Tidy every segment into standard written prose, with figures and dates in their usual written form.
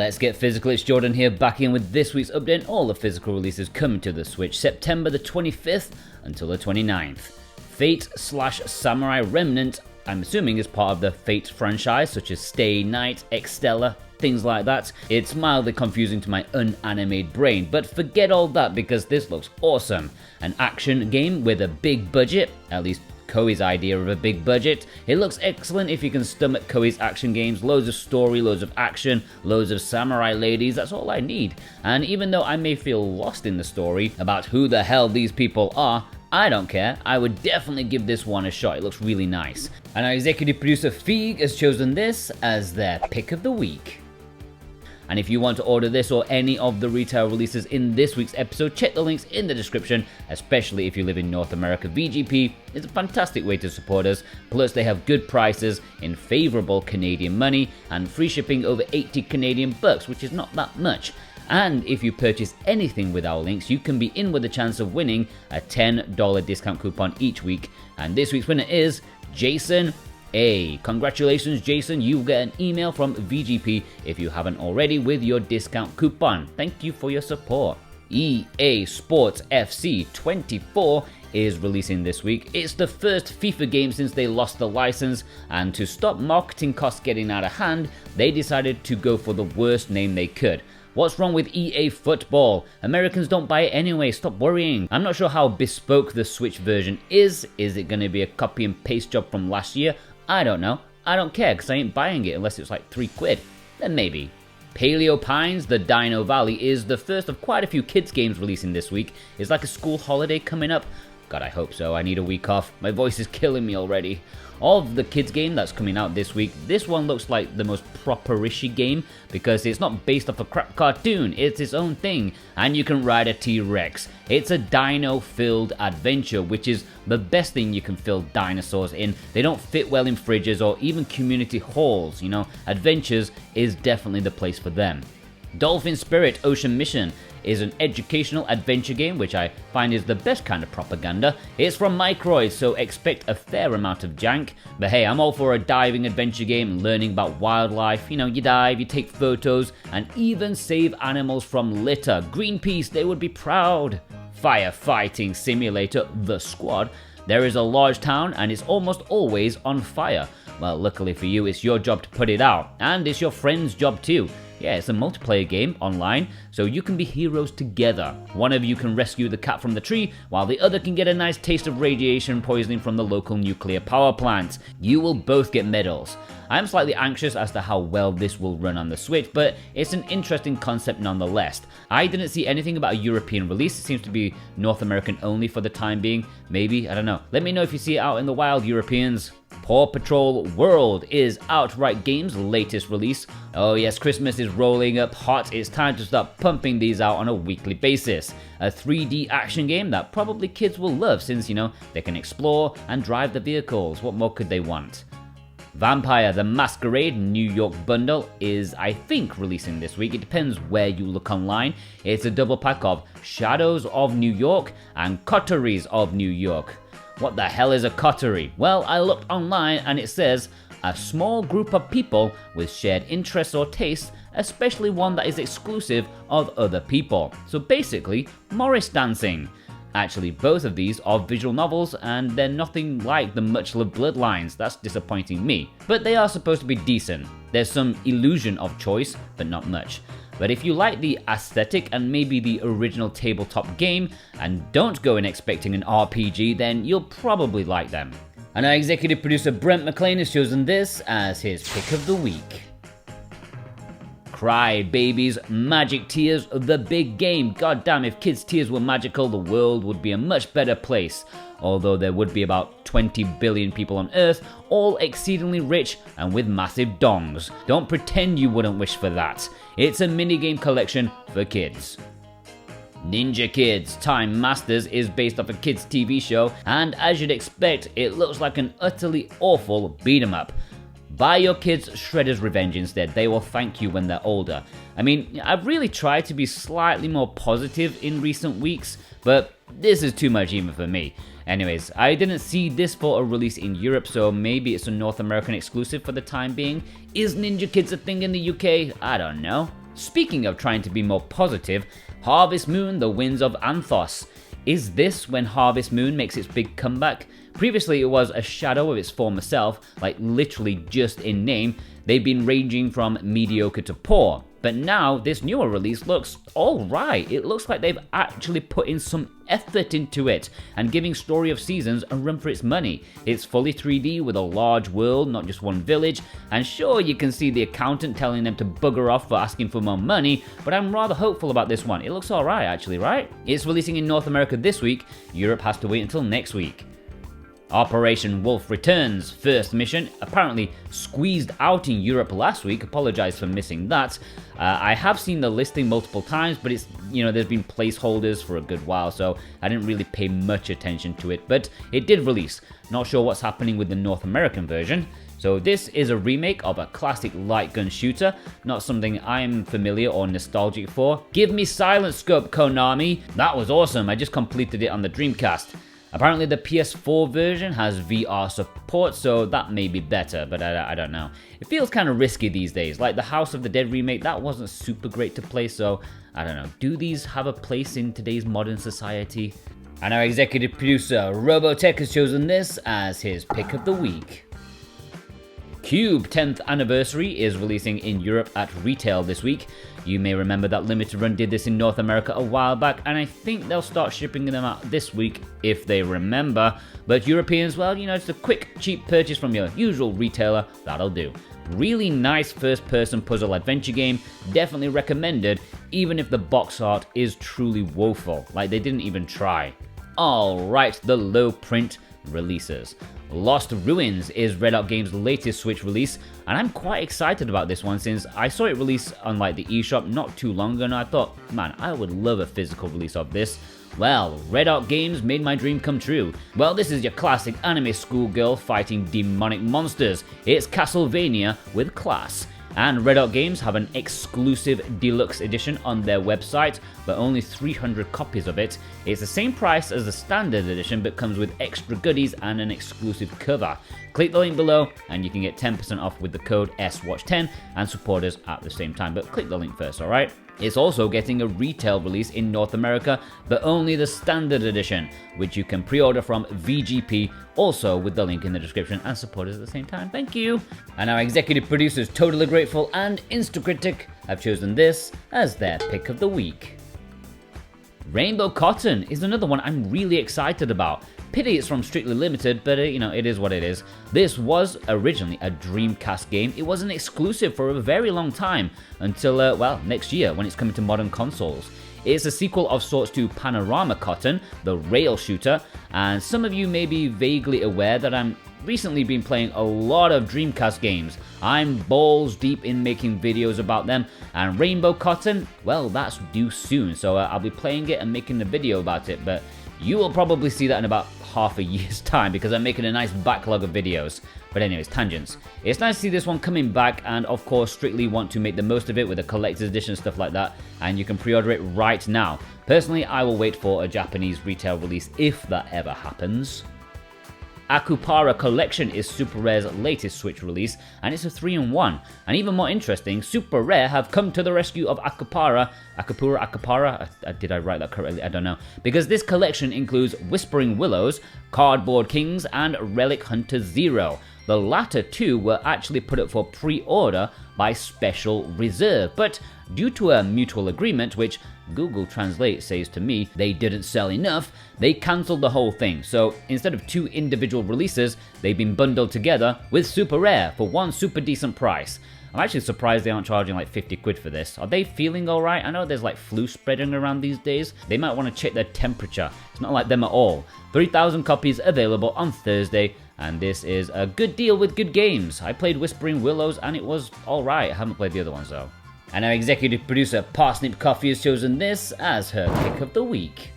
Let's get physical. It's Jordan here, back in with this week's update. All the physical releases coming to the Switch September the 25th until the 29th. Fate/Samurai Remnant, I'm assuming is part of the Fate franchise, such as Stay Night, Extella, things like that. It's mildly confusing to my unanimated brain, but forget all that because this looks awesome. An action game with a big budget, at least Koei's idea of a big budget. It looks excellent if you can stomach Koei's action games. Loads of story, loads of action, loads of samurai ladies, that's all I need. And even though I may feel lost in the story about who the hell these people are, I don't care. I would definitely give this one a shot. It looks really nice. And our executive producer Feig has chosen this as their pick of the week. And if you want to order this or any of the retail releases in this week's episode, check the links in the description, especially if you live in North America. VGP is a fantastic way to support us, plus they have good prices in favourable Canadian money and free shipping over 80 Canadian bucks, which is not that much. And if you purchase anything with our links, you can be in with a chance of winning a $10 discount coupon each week. And this week's winner is Jason A. Congratulations, Jason. You'll get an email from VGP if you haven't already with your discount coupon. Thank you for your support. EA Sports FC 24 is releasing this week. It's the first FIFA game since they lost the license, and to stop marketing costs getting out of hand, they decided to go for the worst name they could. What's wrong with EA Football? Americans don't buy it anyway, stop worrying. I'm not sure how bespoke the Switch version is. Is it going to be a copy and paste job from last year? I don't know. I don't care because I ain't buying it unless it's like £3. Then maybe. Paleo Pines, the Dino Valley, is the first of quite a few kids games releasing this week. It's like a school holiday coming up. God, I hope so. I need a week off. My voice is killing me already. Of the kids game that's coming out this week, this one looks like the most proper-ish game because it's not based off a crap cartoon, it's its own thing, and you can ride a T-Rex. It's a dino-filled adventure, which is the best thing you can fill dinosaurs in. They don't fit well in fridges or even community halls, you know. Adventures is definitely the place for them. Dolphin Spirit Ocean Mission is an educational adventure game, which I find is the best kind of propaganda. It's from Microid, so expect a fair amount of jank. But hey, I'm all for a diving adventure game, learning about wildlife. You know, you dive, you take photos, and even save animals from litter. Greenpeace, they would be proud. Firefighting Simulator, The Squad. There is a large town, and it's almost always on fire. Well, luckily for you, it's your job to put it out, and it's your friend's job too. Yeah, it's a multiplayer game online, so you can be heroes together. One of you can rescue the cat from the tree, while the other can get a nice taste of radiation poisoning from the local nuclear power plant. You will both get medals. I'm slightly anxious as to how well this will run on the Switch, but it's an interesting concept nonetheless. I didn't see anything about a European release. It seems to be North American only for the time being. Maybe, I don't know. Let me know if you see it out in the wild, Europeans. Paw Patrol World is Outright Games' latest release. Oh yes, Christmas is rolling up hot. It's time to start pumping these out on a weekly basis. A 3D action game that probably kids will love since, you know, they can explore and drive the vehicles. What more could they want? Vampire the Masquerade New York bundle is, I think, releasing this week. It depends where you look online. It's a double pack of Shadows of New York and Coteries of New York. What the hell is a coterie? Well, I looked online and it says, a small group of people with shared interests or tastes, especially one that is exclusive of other people. So basically, Morris dancing. Actually, both of these are visual novels and they're nothing like the much-loved Bloodlines. That's disappointing me. But they are supposed to be decent. There's some illusion of choice, but not much. But if you like the aesthetic and maybe the original tabletop game and don't go in expecting an RPG, then you'll probably like them. And our executive producer Brent McLean has chosen this as his pick of the week. Cry Babies Magic Tears, the big game. God damn, if kids' tears were magical, the world would be a much better place. Although there would be about 20 billion people on Earth, all exceedingly rich and with massive dongs. Don't pretend you wouldn't wish for that. It's a minigame collection for kids. Ninja Kidz Time Masters is based off a kids TV show, and as you'd expect, it looks like an utterly awful beat 'em up. Buy your kids Shredder's Revenge instead. They will thank you when they're older. I mean, I've really tried to be slightly more positive in recent weeks, but this is too much even for me. Anyways, I didn't see this for a release in Europe, so maybe it's a North American exclusive for the time being. Is Ninja Kidz a thing in the UK? I don't know. Speaking of trying to be more positive, Harvest Moon, The Winds of Anthos. Is this when Harvest Moon makes its big comeback? Previously it was a shadow of its former self, like literally just in name. They've been ranging from mediocre to poor. But now this newer release looks alright. It looks like they've actually put in some effort into it and giving Story of Seasons a run for its money. It's fully 3D with a large world, not just one village, and sure, you can see the accountant telling them to bugger off for asking for more money, but I'm rather hopeful about this one. It looks alright actually, right? It's releasing in North America this week. Europe has to wait until next week. Operation Wolf returns. First mission, apparently squeezed out in Europe last week. Apologize for missing that. I have seen the listing multiple times, but it's, there's been placeholders for a good while, so I didn't really pay much attention to it, but it did release. Not sure what's happening with the North American version. So this is a remake of a classic light gun shooter, not something I'm familiar or nostalgic for. Give me Silent Scope, Konami. That was awesome. I just completed it on the Dreamcast. Apparently the PS4 version has VR support, so that may be better, but I don't know. It feels kind of risky these days, like the House of the Dead remake, that wasn't super great to play, so I don't know. Do these have a place in today's modern society? And our executive producer, Robotech, has chosen this as his pick of the week. Q.U.B.E 10th anniversary is releasing in Europe at retail this week. You may remember that Limited Run did this in North America a while back, and I think they'll start shipping them out this week if they remember. But Europeans, well, it's a quick, cheap purchase from your usual retailer, that'll do. Really nice first-person puzzle adventure game, definitely recommended, even if the box art is truly woeful, like they didn't even try. Alright, the low print releases. Lost Ruins is Red Hot Games' latest Switch release, and I'm quite excited about this one since I saw it release on the eShop not too long ago, and I thought, man, I would love a physical release of this. Well, Red Hot Games made my dream come true. Well, this is your classic anime schoolgirl fighting demonic monsters. It's Castlevania with class. And Red Hot Games have an exclusive deluxe edition on their website, but only 300 copies of it. It's the same price as the standard edition, but comes with extra goodies and an exclusive cover. Click the link below and you can get 10% off with the code SWATCH10 and support us at the same time, but click the link first, alright? It's also getting a retail release in North America, but only the standard edition, which you can pre-order from VGP, also with the link in the description, and support us at the same time. Thank you! And our executive producers, Totally Grateful and Instacritic, have chosen this as their pick of the week. Rainbow Cotton is another one I'm really excited about. Pity it's from Strictly Limited, but it is what it is. This was originally a Dreamcast game. It was an exclusive for a very long time, until, next year when it's coming to modern consoles. It's a sequel of sorts to Panorama Cotton, the rail shooter, and some of you may be vaguely aware that I'm recently been playing a lot of Dreamcast games. I'm balls deep in making videos about them, and Rainbow Cotton, well, that's due soon, so I'll be playing it and making a video about it, but you will probably see that in about half a year's time because I'm making a nice backlog of videos. But anyways, tangents. It's nice to see this one coming back, and of course Strictly want to make the most of it with a collector's edition, stuff like that, and you can pre-order it right now. Personally, I will wait for a Japanese retail release if that ever happens. Akupara Collection is Super Rare's latest Switch release, and it's a 3-in-1. And even more interesting, Super Rare have come to the rescue of Akupara. Did I write that correctly? I don't know. Because this collection includes Whispering Willows, Cardboard Kings, and Relic Hunter Zero. The latter two were actually put up for pre-order by special reserve, but due to a mutual agreement, which Google Translate says to me they didn't sell enough, they cancelled the whole thing. So instead of two individual releases, they've been bundled together with Super Rare for one super decent price. I'm actually surprised they aren't charging like 50 quid for this. Are they feeling alright? I know there's like flu spreading around these days. They might want to check their temperature. It's not like them at all. 3,000 copies available on Thursday, and this is a good deal with good games. I played Whispering Willows and it was alright. I haven't played the other ones though. And our executive producer Parsnip Coffee has chosen this as her pick of the week.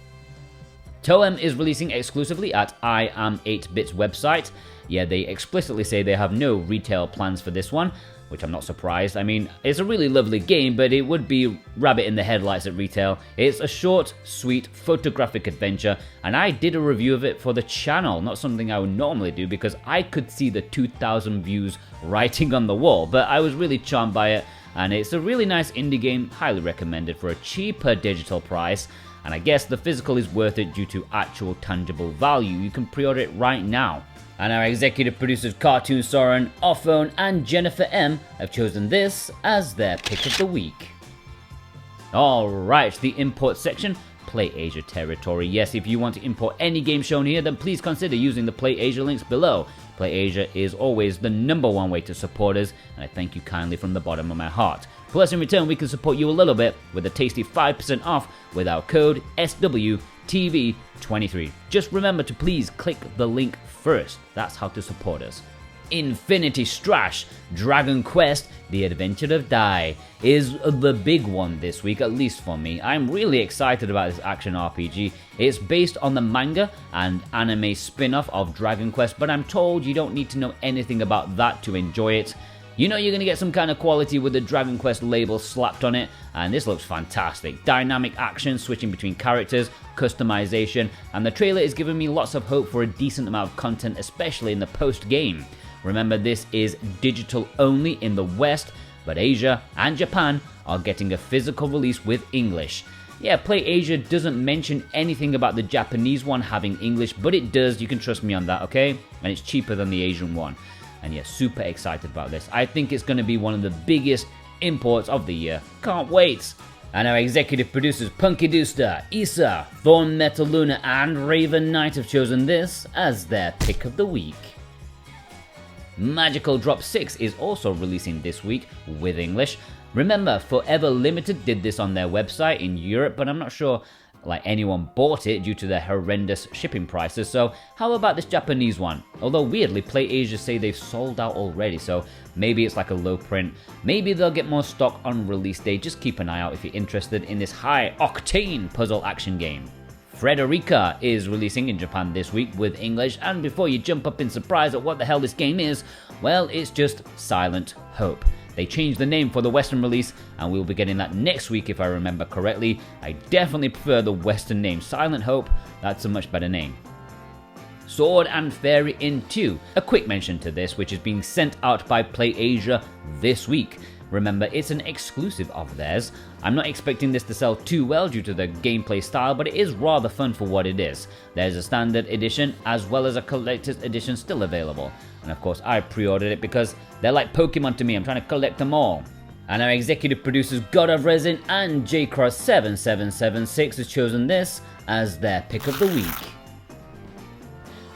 TOEM is releasing exclusively at I Am 8-Bit's website. Yeah, they explicitly say they have no retail plans for this one, which I'm not surprised. I mean, it's a really lovely game, but it would be rabbit in the headlights at retail. It's a short, sweet, photographic adventure, and I did a review of it for the channel, not something I would normally do because I could see the 2,000 views writing on the wall, but I was really charmed by it. and it's a really nice indie game, highly recommended for a cheaper digital price, and I guess the physical is worth it due to actual tangible value. You can pre-order it right now. And our executive producers Cartoon Soren, Offone, and Jennifer M have chosen this as their pick of the week. Alright, the import section, Play Asia territory. Yes, if you want to import any game shown here, then please consider using the Play Asia links below. Play Asia is always the #1 way to support us, and I thank you kindly from the bottom of my heart. Plus, in return, we can support you a little bit with a tasty 5% off with our code SWTV23. Just remember to please click the link first. That's how to support us. Infinity Strash, Dragon Quest, The Adventure of Dai is the big one this week, at least for me. I'm really excited about this action RPG. It's based on the manga and anime spin-off of Dragon Quest, but I'm told you don't need to know anything about that to enjoy it. You know you're going to get some kind of quality with the Dragon Quest label slapped on it, and this looks fantastic. Dynamic action, switching between characters, customization, and the trailer is giving me lots of hope for a decent amount of content, especially in the post-game. Remember, this is digital only in the West, but Asia and Japan are getting a physical release with English. Yeah, Play Asia doesn't mention anything about the Japanese one having English, but it does, you can trust me on that, okay? And it's cheaper than the Asian one. And yeah, super excited about this. I think it's going to be one of the biggest imports of the year. Can't wait! And our executive producers Punky Dooster, Issa, Thorn Metal Luna, and Raven Knight have chosen this as their pick of the week. Magical Drop 6 is also releasing this week with English. Remember, Forever Limited did this on their website in Europe, but I'm not sure anyone bought it due to their horrendous shipping prices, so how about this Japanese one? Although weirdly, Play Asia say they've sold out already, so maybe it's like a low print. Maybe they'll get more stock on release day. Just keep an eye out if you're interested in this high-octane puzzle action game. FREDERICA is releasing in Japan this week with English, and before you jump up in surprise at what the hell this game is, well, it's just Silent Hope. They changed the name for the Western release, and we'll be getting that next week if I remember correctly. I definitely prefer the Western name, Silent Hope. That's a much better name. Sword and Fairy in 2. A quick mention to this, which is being sent out by Play Asia this week. Remember, it's an exclusive of theirs. I'm not expecting this to sell too well due to the gameplay style, but it is rather fun for what it is. There's a standard edition as well as a collector's edition still available. And of course, I pre-ordered it because they're like Pokemon to me. I'm trying to collect them all. And our executive producers God of Resin and JCross7776 has chosen this as their pick of the week.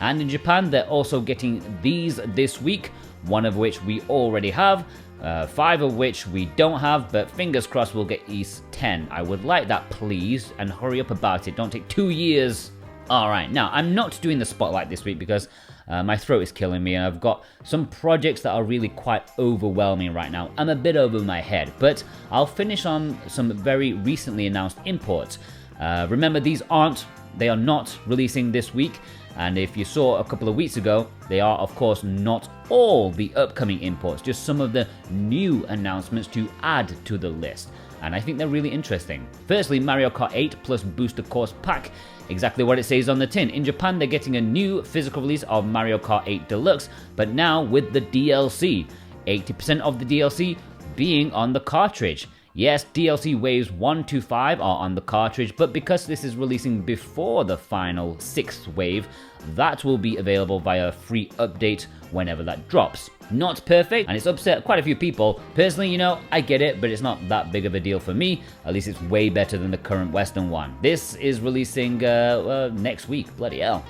And in Japan, they're also getting these this week, one of which we already have. 5 of which we don't have, but fingers crossed we'll get East 10. I would like that, please, and hurry up about it. Don't take 2 years. Alright, now, I'm not doing the spotlight this week because my throat is killing me, and I've got some projects that are really quite overwhelming right now. I'm a bit over my head, but I'll finish on some very recently announced imports. Remember, they are not releasing this week. And if you saw a couple of weeks ago, they are of course not all the upcoming imports, just some of the new announcements to add to the list. And I think they're really interesting. Firstly, Mario Kart 8 plus Booster Course Pack, exactly what it says on the tin. In Japan, they're getting a new physical release of Mario Kart 8 Deluxe, but now with the DLC. 80% of the DLC being on the cartridge. Yes, DLC waves 1 to 5 are on the cartridge, but because this is releasing before the final 6th wave, that will be available via a free update whenever that drops. Not perfect, and it's upset quite a few people. Personally, I get it, but it's not that big of a deal for me. At least it's way better than the current Western one. This is releasing next week, bloody hell.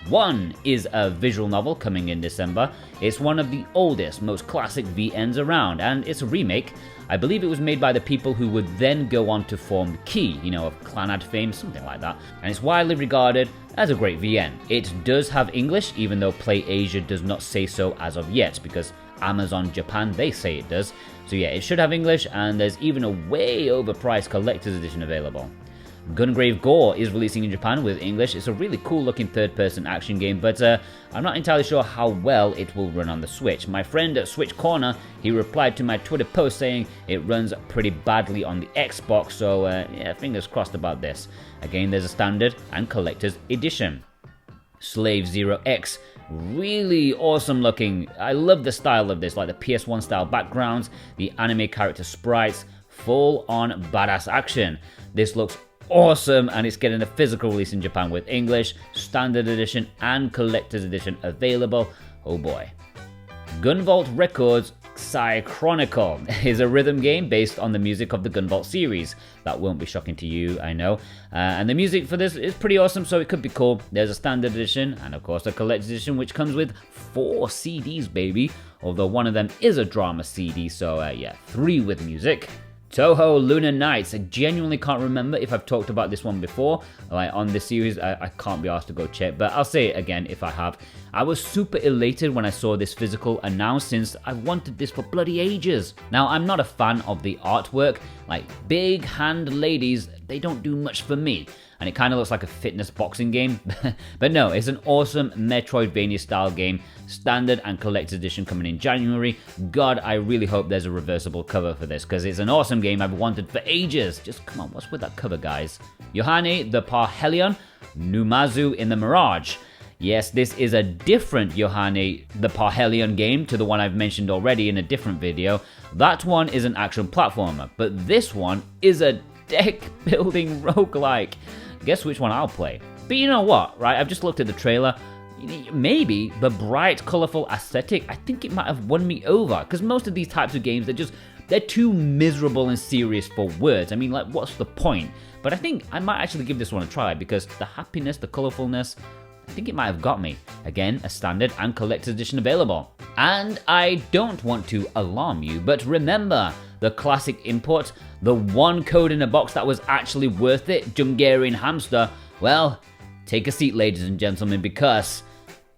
One is a visual novel coming in December. It's one of the oldest, most classic VNs around, and it's a remake. I believe it was made by the people who would then go on to form Q.U.B.E, of Clanad fame, something like that, and it's widely regarded as a great VN. It does have English, even though Play Asia does not say so as of yet, because Amazon Japan, they say it does. So yeah, it should have English, and there's even a way overpriced collector's edition available. Gungrave Gore is releasing in Japan with English. It's a really cool looking third-person action game, but I'm not entirely sure how well it will run on the Switch. My friend at Switch Corner, he replied to my Twitter post saying it runs pretty badly on the Xbox, so yeah, fingers crossed about this. Again, there's a standard and collector's edition. Slave Zero X. Really awesome looking. I love the style of this, like the PS1 style backgrounds, the anime character sprites, full on badass action. This looks awesome, and it's getting a physical release in Japan with English, Standard Edition, and Collector's Edition available. Oh boy. Gunvolt Records Cychronicle is a rhythm game based on the music of the Gunvolt series. That won't be shocking to you, I know. And the music for this is pretty awesome, so it could be cool. There's a Standard Edition and of course a Collector's Edition, which comes with 4 CDs, baby. Although one of them is a drama CD, so yeah, 3 with music. TouHou Lunar Nights. I genuinely can't remember if I've talked about this one before, like on this series. I can't be asked to go check, but I'll say it again if I have. I was super elated when I saw this physical announced, since I've wanted this for bloody ages. Now, I'm not a fan of the artwork. Like, big hand ladies, they don't do much for me. And it kind of looks like a fitness boxing game. But no, it's an awesome Metroidvania style game. Standard and Collector's Edition coming in January. God, I really hope there's a reversible cover for this, because it's an awesome game I've wanted for ages. Just come on, what's with that cover, guys? Yohane the Parhelion, NUMAZU in the Mirage. Yes, this is a different Yohane the Parhelion game to the one I've mentioned already in a different video. That one is an action platformer, but this one is a deck building roguelike. Guess which one I'll play. But you know what, right? I've just looked at the trailer. Maybe the bright, colourful aesthetic, I think it might have won me over. Because most of these types of games, they're too miserable and serious for words. I mean, like, what's the point? But I think I might actually give this one a try, because the happiness, the colourfulness, I think it might have got me. Again, a Standard and Collector's Edition available. And I don't want to alarm you, but remember, the classic import, the one code in a box that was actually worth it, Hungarian Hamster. Well, take a seat, ladies and gentlemen, because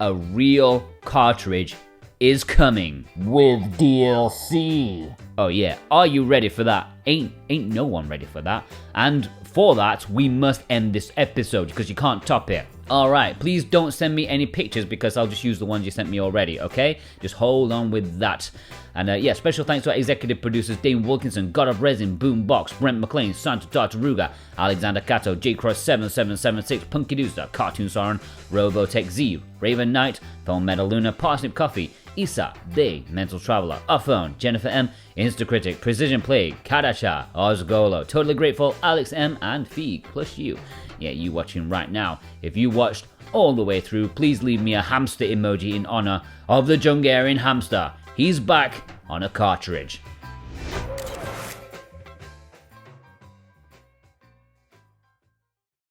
a real cartridge is coming with DLC. Oh yeah, are you ready for that? Ain't no one ready for that. And for that, we must end this episode, because you can't top it. Alright, please don't send me any pictures, because I'll just use the ones you sent me already, okay? Just hold on with that. And yeah, special thanks to our executive producers Dane Wilkinson, God of Resin, Boombox, Brent McLean, Santa Tartaruga, Alexander Cato, J-Cross7776, Punky Dooster, Cartoon Soren, Robotech Z, Raven Knight, Phone Metaluna, Parsnip Coffee, Isa, Day, Mental Traveler, Uphone, Jennifer M, Instacritic, Precision Play, Kadasha, Ozgolo, Totally Grateful, Alex M, and Feig, plus you. Yeah, you watching right now. If you watched all the way through, please leave me a hamster emoji in honor of the Hungarian Hamster. He's back on a cartridge.